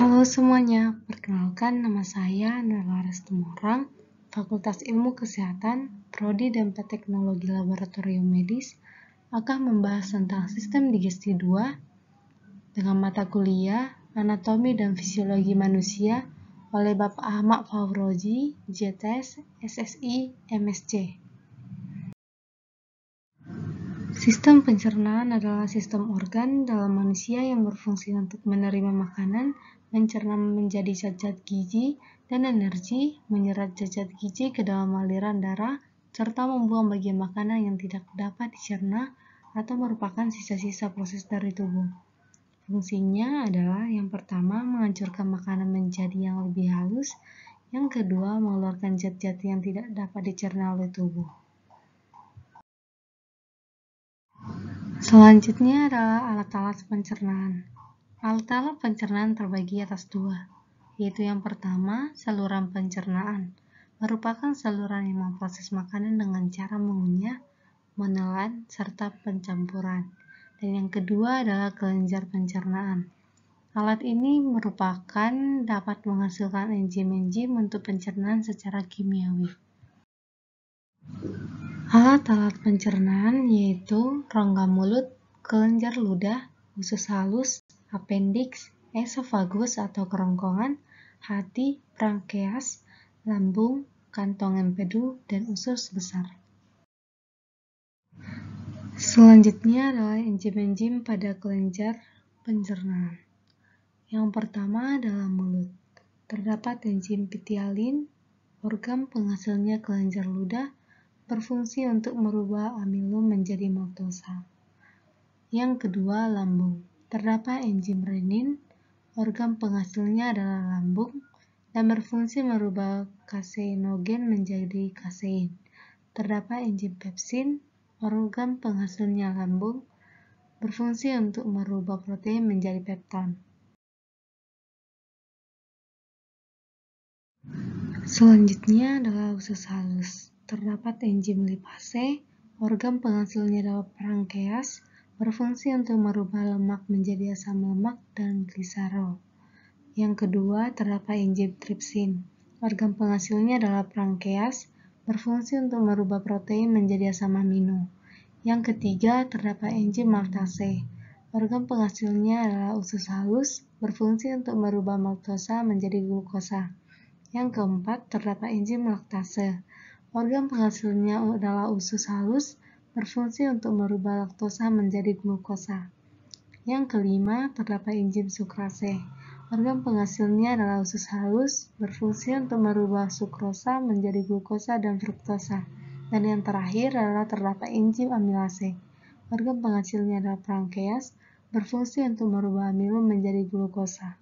Halo semuanya, perkenalkan nama saya Nelaras Tumorang, Fakultas Ilmu Kesehatan, Prodi dan Teknologi Laboratorium Medis, akan membahas tentang sistem digesti 2 dengan mata kuliah Anatomi dan Fisiologi Manusia oleh Bapak Ahmad Fauroji, JTS, SSI, MSc. Sistem pencernaan adalah sistem organ dalam manusia yang berfungsi untuk menerima makanan, mencerna menjadi zat-zat gizi, dan energi, menyerap zat-zat gizi ke dalam aliran darah, serta membuang bagian makanan yang tidak dapat dicerna atau merupakan sisa-sisa proses dari tubuh. Fungsinya adalah yang pertama menghancurkan makanan menjadi yang lebih halus, yang kedua mengeluarkan zat-zat yang tidak dapat dicerna oleh tubuh. Selanjutnya adalah alat-alat pencernaan. Alat-alat pencernaan terbagi atas dua, yaitu yang pertama, saluran pencernaan, merupakan saluran yang memproses makanan dengan cara mengunyah, menelan, serta pencampuran. Dan yang kedua adalah kelenjar pencernaan. Alat ini merupakan dapat menghasilkan enzim-enzim untuk pencernaan secara kimiawi. Alat-alat pencernaan yaitu rongga mulut, kelenjar ludah, usus halus, appendix, esofagus atau kerongkongan, hati, pankreas, lambung, kantong empedu, dan usus besar. Selanjutnya adalah enzim-enzim pada kelenjar pencernaan. Yang pertama adalah mulut. Terdapat enzim pitialin, organ penghasilnya kelenjar ludah, berfungsi untuk merubah amilum menjadi maltosa. Yang kedua, lambung. Terdapat enzim renin, organ penghasilnya adalah lambung, dan berfungsi merubah kaseinogen menjadi kasein. Terdapat enzim pepsin, organ penghasilnya lambung, berfungsi untuk merubah protein menjadi pepton. Selanjutnya adalah usus halus. Terdapat enzim lipase, organ penghasilnya adalah pankreas, berfungsi untuk merubah lemak menjadi asam lemak dan gliserol. Yang kedua, terdapat enzim tripsin, organ penghasilnya adalah pankreas, berfungsi untuk merubah protein menjadi asam amino. Yang ketiga, terdapat enzim maltase, organ penghasilnya adalah usus halus, berfungsi untuk merubah maltosa menjadi glukosa. Yang keempat, terdapat enzim laktase. Organ penghasilnya adalah usus halus, berfungsi untuk merubah laktosa menjadi glukosa. Yang kelima, terdapat enzim sukrase. Organ penghasilnya adalah usus halus, berfungsi untuk merubah sukrosa menjadi glukosa dan fruktosa. Dan yang terakhir adalah terdapat enzim amilase. Organ penghasilnya adalah pankreas, berfungsi untuk merubah amilum menjadi glukosa.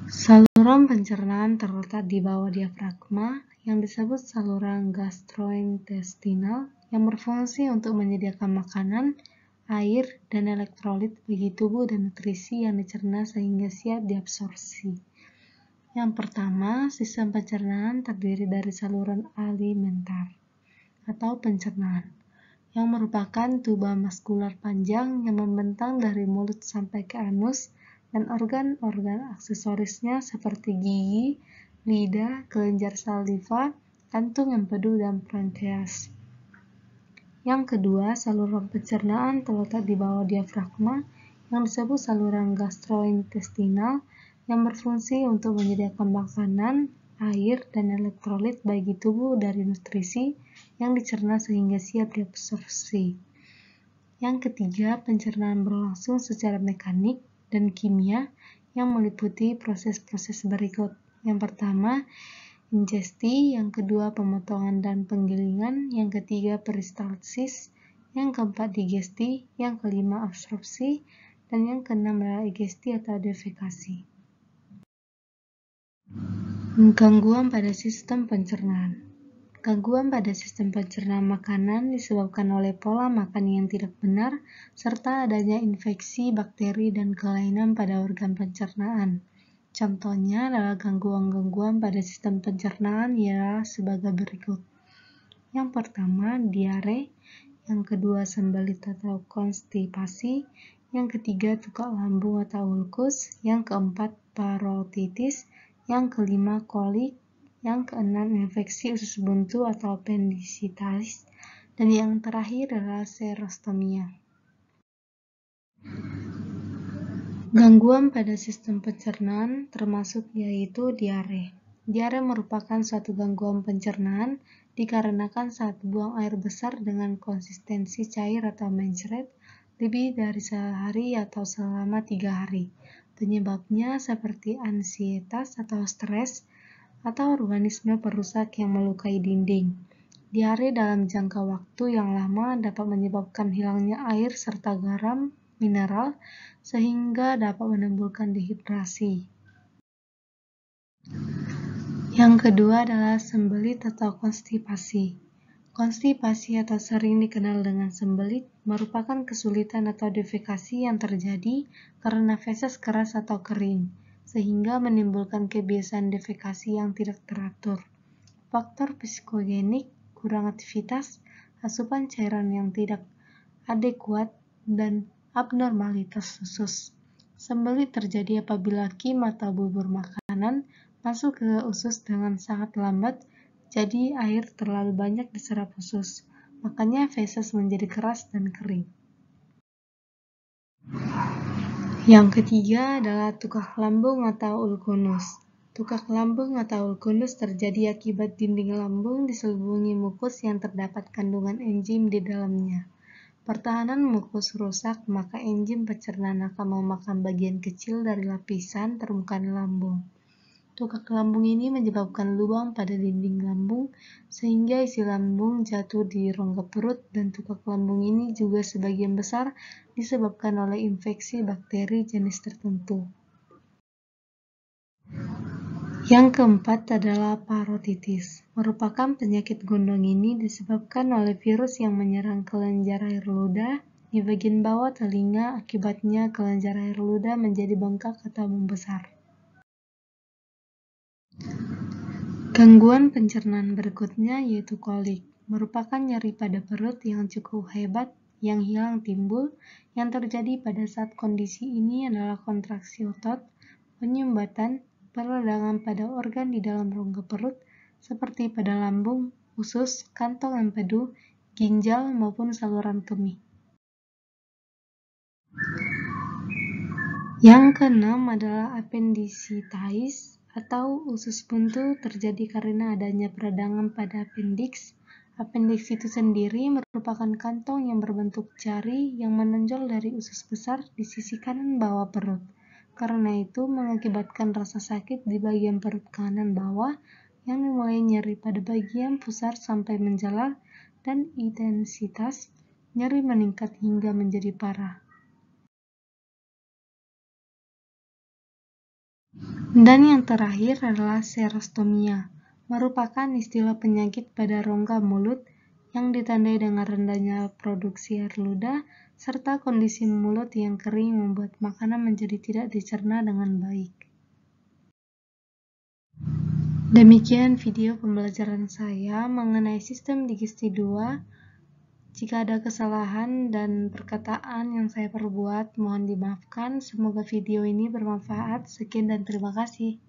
Saluran pencernaan terletak di bawah diafragma yang disebut saluran gastrointestinal yang berfungsi untuk menyediakan makanan, air, dan elektrolit bagi tubuh dan nutrisi yang dicerna sehingga siap diabsorpsi. Yang pertama, sistem pencernaan terdiri dari saluran alimentar atau pencernaan yang merupakan tuba muskular panjang yang membentang dari mulut sampai ke anus dan organ-organ aksesorisnya seperti gigi, lidah, kelenjar saliva, kantung empedu, dan pankreas. Yang kedua, saluran pencernaan terletak di bawah diafragma yang disebut saluran gastrointestinal yang berfungsi untuk menyediakan makanan, air, dan elektrolit bagi tubuh dari nutrisi yang dicerna sehingga siap diabsorpsi. Yang ketiga, pencernaan berlangsung secara mekanik dan kimia yang meliputi proses-proses berikut. Yang pertama, ingesti, yang kedua pemotongan dan penggilingan, yang ketiga peristalsis, yang keempat digesti, yang kelima absorpsi, dan yang keenam adalah egesti atau defekasi. Gangguan pada sistem pencernaan. Gangguan pada sistem pencernaan makanan disebabkan oleh pola makan yang tidak benar, serta adanya infeksi, bakteri, dan kelainan pada organ pencernaan. Contohnya adalah gangguan-gangguan pada sistem pencernaan ialah sebagai berikut. Yang pertama, diare. Yang kedua, sembelit atau konstipasi. yang ketiga tukak lambung atau ulkus, yang keempat parotitis, yang kelima kolik, yang keenam infeksi usus buntu atau appendicitis, dan yang terakhir adalah serostomia. Gangguan pada sistem pencernaan termasuk yaitu diare. Diare merupakan suatu gangguan pencernaan dikarenakan saat buang air besar dengan konsistensi cair atau mencret lebih dari sehari atau selama 3 hari. Penyebabnya seperti ansietas atau stres atau organisme perusak yang melukai dinding. Diare dalam jangka waktu yang lama dapat menyebabkan hilangnya air serta garam mineral sehingga dapat menimbulkan dehidrasi. Yang kedua adalah sembelit atau konstipasi. Konstipasi atau sering dikenal dengan sembelit merupakan kesulitan atau defekasi yang terjadi karena feses keras atau kering, sehingga menimbulkan kebiasaan defekasi yang tidak teratur. Faktor psikogenik, kurang aktivitas, asupan cairan yang tidak adekuat, dan abnormalitas usus. Sembelit terjadi apabila kim atau bubur makanan masuk ke usus dengan sangat lambat, jadi air terlalu banyak diserap usus. Makanya feses menjadi keras dan kering. Yang ketiga adalah tukak lambung atau ulkunus. Tukak lambung atau ulkunus terjadi akibat dinding lambung diselubungi mukus yang terdapat kandungan enzim di dalamnya. Pertahanan mukus rusak, maka enzim pencernaan akan memakan bagian kecil dari lapisan permukaan lambung. Tukak lambung ini menyebabkan lubang pada dinding lambung, sehingga isi lambung jatuh di rongga perut, dan tukak lambung ini juga sebagian besar disebabkan oleh infeksi bakteri jenis tertentu. Yang keempat adalah parotitis. Merupakan penyakit gondong ini disebabkan oleh virus yang menyerang kelenjar air ludah di bagian bawah telinga, akibatnya kelenjar air ludah menjadi bengkak atau membesar. Gangguan pencernaan berikutnya yaitu kolik. Merupakan nyeri pada perut yang cukup hebat yang hilang timbul, yang terjadi pada saat kondisi ini adalah kontraksi otot, penyumbatan, peradangan pada organ di dalam rongga perut, seperti pada lambung, usus, kantong empedu, ginjal, maupun saluran kemih. Yang keenam adalah appendicitis atau usus buntu terjadi karena adanya peradangan pada appendix. Appendix itu sendiri merupakan kantong yang berbentuk jari yang menonjol dari usus besar di sisi kanan bawah perut. Karena itu mengakibatkan rasa sakit di bagian perut kanan bawah yang dimulai nyeri pada bagian pusar sampai menjalar, dan intensitas nyeri meningkat hingga menjadi parah. Dan yang terakhir adalah serostomia, merupakan istilah penyakit pada rongga mulut yang ditandai dengan rendahnya produksi air ludah serta kondisi mulut yang kering membuat makanan menjadi tidak dicerna dengan baik. Demikian video pembelajaran saya mengenai sistem digesti 2. Jika ada kesalahan dan perkataan yang saya perbuat, mohon dimaafkan. Semoga video ini bermanfaat. Sekian dan terima kasih.